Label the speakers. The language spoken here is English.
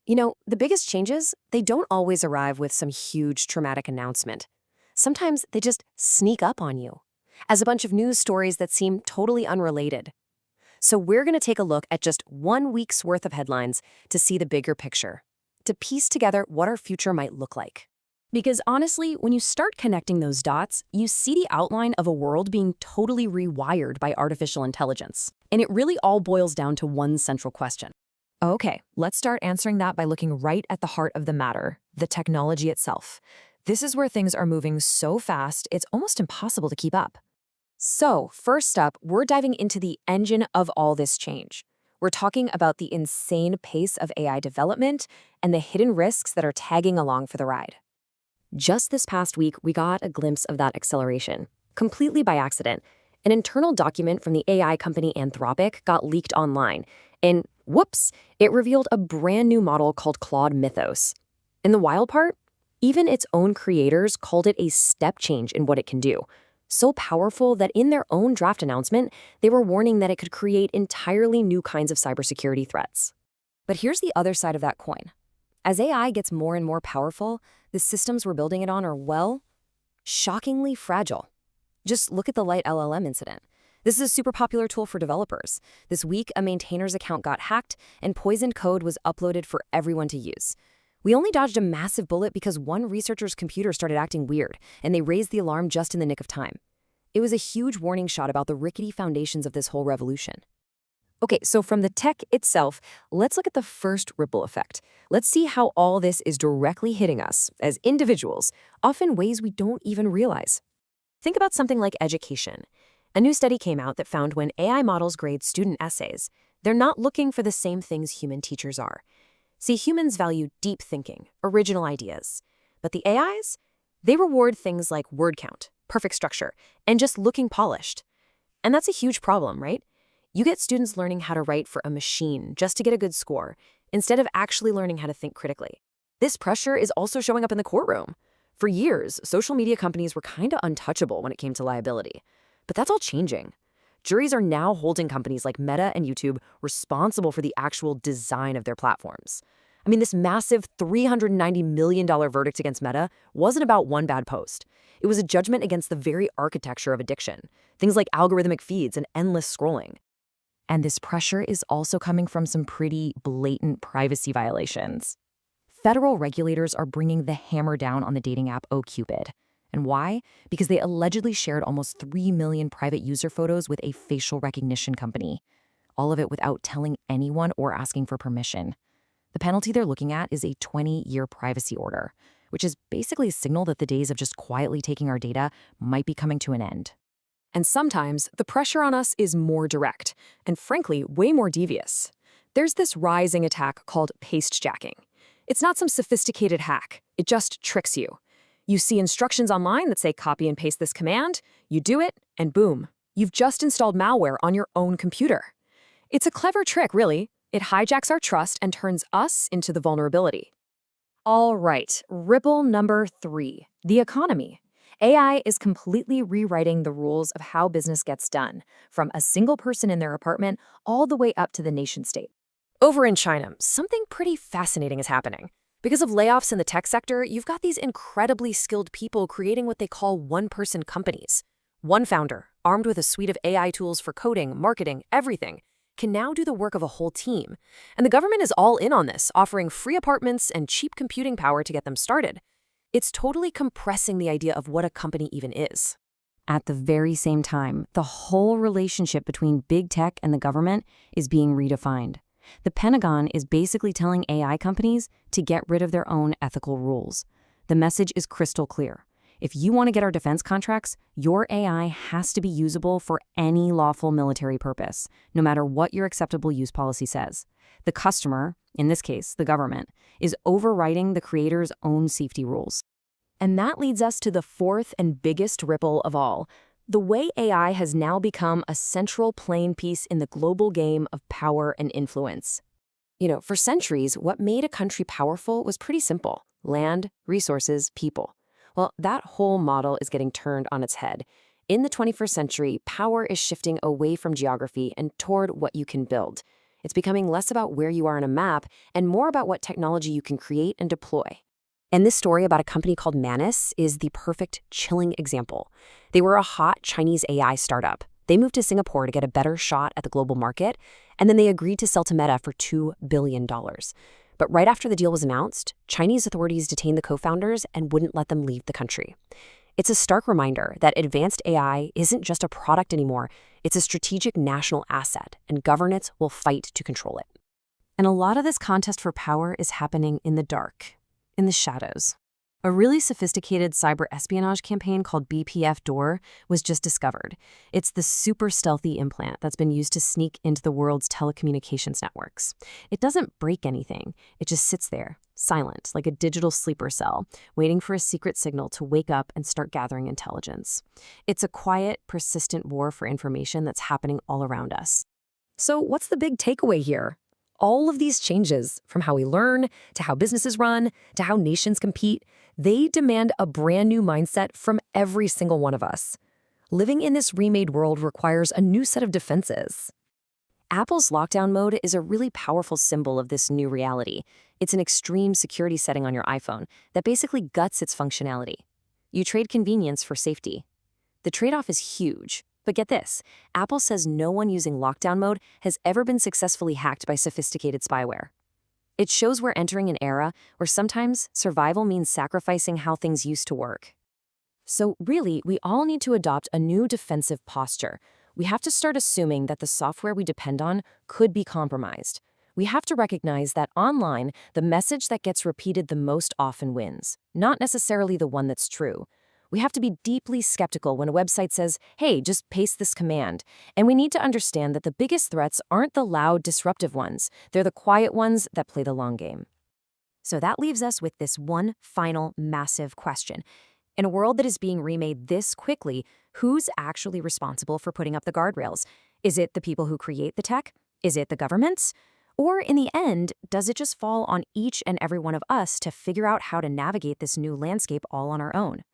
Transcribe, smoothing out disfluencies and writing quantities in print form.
Speaker 1: The biggest changes, they don't always arrive with some huge traumatic announcement. Sometimes they just sneak up on you as a bunch of news stories that seem totally unrelated. So we're going to take a look at just 1 week's worth of headlines to see the bigger picture, to piece together what our future might look like. Because honestly, when you start connecting those dots, you see the outline of a world being totally rewired by artificial intelligence. And it really all boils down to one central question. Okay, let's start answering that by looking right at the heart of the matter, the technology itself. This is where things are moving so fast, it's almost impossible to keep up. So, first up, we're diving into the engine of all this change. We're talking about the insane pace of AI development and the hidden risks that are tagging along for the ride. Just this past week, we got a glimpse of that acceleration, completely by accident. An internal document from the AI company Anthropic got leaked online, and whoops, it revealed a brand new model called Claude Mythos. And the wild part? Even its own creators called it a step change in what it can do. So powerful that in their own draft announcement, they were warning that it could create entirely new kinds of cybersecurity threats. But here's the other side of that coin. As AI gets more and more powerful, the systems we're building it on are, well, shockingly fragile. Just look at the LiteLLM incident. This is a super popular tool for developers. This week, a maintainer's account got hacked, and poisoned code was uploaded for everyone to use. We only dodged a massive bullet because one researcher's computer started acting weird, and they raised the alarm just in the nick of time. It was a huge warning shot about the rickety foundations of this whole revolution. Okay, so from the tech itself, let's look at the first ripple effect. Let's see how all this is directly hitting us as individuals, often ways we don't even realize. Think about something like education. A new study came out that found when AI models grade student essays, they're not looking for the same things human teachers are. See, humans value deep thinking, original ideas. But the AIs? They reward things like word count, perfect structure, and just looking polished. And that's a huge problem, right? You get students learning how to write for a machine just to get a good score, instead of actually learning how to think critically. This pressure is also showing up in the courtroom. For years, social media companies were kind of untouchable when it came to liability. But that's all changing. Juries are now holding companies like Meta and YouTube responsible for the actual design of their platforms. I mean, this massive $390 million verdict against Meta wasn't about one bad post. It was a judgment against the very architecture of addiction, things like algorithmic feeds and endless scrolling. And this pressure is also coming from some pretty blatant privacy violations. Federal regulators are bringing the hammer down on the dating app OkCupid. And why? Because they allegedly shared almost 3 million private user photos with a facial recognition company. All of it without telling anyone or asking for permission. The penalty they're looking at is a 20-year privacy order, which is basically a signal that the days of just quietly taking our data might be coming to an end. And sometimes, the pressure on us is more direct, and frankly, way more devious. There's this rising attack called paste jacking. It's not some sophisticated hack, it just tricks you. You see instructions online that say copy and paste this command, you do it, and boom, you've just installed malware on your own computer. It's a clever trick, really. It hijacks our trust and turns us into the vulnerability. All right, ripple number 3, the economy. AI is completely rewriting the rules of how business gets done, from a single person in their apartment all the way up to the nation-state. Over in China, something pretty fascinating is happening. Because of layoffs in the tech sector, you've got these incredibly skilled people creating what they call one-person companies. One founder, armed with a suite of AI tools for coding, marketing, everything, can now do the work of a whole team. And the government is all in on this, offering free apartments and cheap computing power to get them started. It's totally compressing the idea of what a company even is. At the very same time, the whole relationship between big tech and the government is being redefined. The Pentagon is basically telling AI companies to get rid of their own ethical rules. The message is crystal clear. If you want to get our defense contracts, your AI has to be usable for any lawful military purpose, no matter what your acceptable use policy says. The customer, in this case, the government, is overriding the creator's own safety rules. And that leads us to the fourth and biggest ripple of all, the way AI has now become a central playing piece in the global game of power and influence. For centuries, what made a country powerful was pretty simple: land, resources, people. Well, that whole model is getting turned on its head. In the 21st century, power is shifting away from geography and toward what you can build. It's becoming less about where you are on a map and more about what technology you can create and deploy. And this story about a company called Manus is the perfect chilling example. They were a hot Chinese AI startup. They moved to Singapore to get a better shot at the global market, and then they agreed to sell to Meta for $2 billion. But right after the deal was announced, Chinese authorities detained the co-founders and wouldn't let them leave the country. It's a stark reminder that advanced AI isn't just a product anymore, it's a strategic national asset, and governments will fight to control it. And a lot of this contest for power is happening in the dark, in the shadows. A really sophisticated cyber espionage campaign called BPF-DOR was just discovered. It's the super stealthy implant that's been used to sneak into the world's telecommunications networks. It doesn't break anything. It just sits there, silent, like a digital sleeper cell, waiting for a secret signal to wake up and start gathering intelligence. It's a quiet, persistent war for information that's happening all around us. So what's the big takeaway here? All of these changes, from how we learn, to how businesses run, to how nations compete, they demand a brand new mindset from every single one of us. Living in this remade world requires a new set of defenses. Apple's lockdown mode is a really powerful symbol of this new reality. It's an extreme security setting on your iPhone that basically guts its functionality. You trade convenience for safety. The trade-off is huge. But get this, Apple says no one using lockdown mode has ever been successfully hacked by sophisticated spyware. It shows we're entering an era where sometimes survival means sacrificing how things used to work. So really, we all need to adopt a new defensive posture. We have to start assuming that the software we depend on could be compromised. We have to recognize that online, the message that gets repeated the most often wins, not necessarily the one that's true. We have to be deeply skeptical when a website says, hey, just paste this command. And we need to understand that the biggest threats aren't the loud, disruptive ones. They're the quiet ones that play the long game. So that leaves us with this one final massive question. In a world that is being remade this quickly, who's actually responsible for putting up the guardrails? Is it the people who create the tech? Is it the governments? Or in the end, does it just fall on each and every one of us to figure out how to navigate this new landscape all on our own?